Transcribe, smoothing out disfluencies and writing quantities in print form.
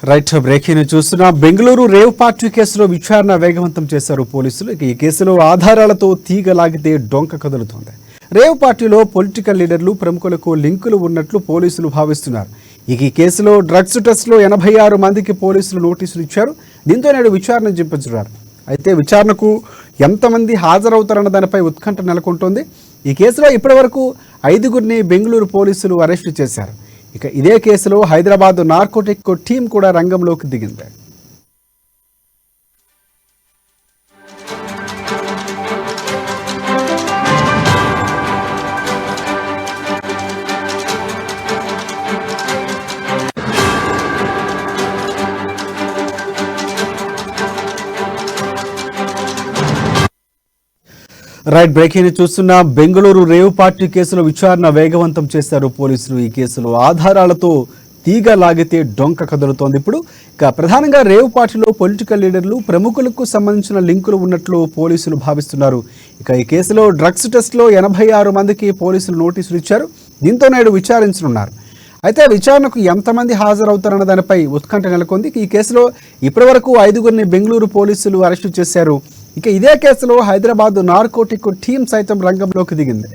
Right breaking చూస్తున్నా Bengaluru rave party కేసులో విచారణ వేగవంతం చేశారు పోలీసులు. ఈ కేసులో ఆధారాలతో తీగ లాగితే డొంక కదులుతోంది. రేవ్ పార్టీలో పొలిటికల్ లీడర్లు ప్రముఖులకు లింకులు ఉన్నట్లు పోలీసులు భావిస్తున్నారు. ఈ కేసులో డ్రగ్స్ టెస్ట్లో 86 మందికి పోలీసులు నోటీసులు ఇచ్చారు. దీంతో నేడు విచారణ చేపడుతున్నారు. అయితే విచారణకు ఎంతమంది హాజరవుతారన్న దానిపై ఉత్కంఠ నెలకొంటోంది. ఈ కేసులో ఇప్పటివరకు 5గురిని బెంగళూరు పోలీసులు అరెస్టు చేశారు. ఇక ఇదే కేసులో హైదరాబాద్ నార్కోటిక్ టీం కూడా రంగంలోకి దిగింది. రైట్ బ్రేకింగ్ చూస్తున్న బెంగళూరు రేవ్ పార్టీ కేసులో విచారణ వేగవంతం చేశారు పోలీసులు. ఈ కేసులో ఆధారాలతో తీగ లాగితే డొంక కదులుతోంది. ఇప్పుడు ఇక ప్రధానంగా రేవ్ పార్టీలో పొలిటికల్ లీడర్లు ప్రముఖులకు సంబంధించిన లింకులు ఉన్నట్లు పోలీసులు భావిస్తున్నారు. ఇక ఈ కేసులో డ్రగ్స్ టెస్ట్లో 86 మందికి పోలీసులు నోటీసులు ఇచ్చారు. దీంతో నేడు విచారించనున్నారు. అయితే విచారణకు ఎంతమంది హాజరవుతారన్న దానిపై ఉత్కంఠ నెలకొంది. ఈ కేసులో ఇప్పటివరకు 5గురిని బెంగళూరు పోలీసులు అరెస్టు చేశారు. ఇక ఇదే కేసులో హైదరాబాద్ నార్కోటిక్ టీం సైతం రంగంలోకి దిగింది.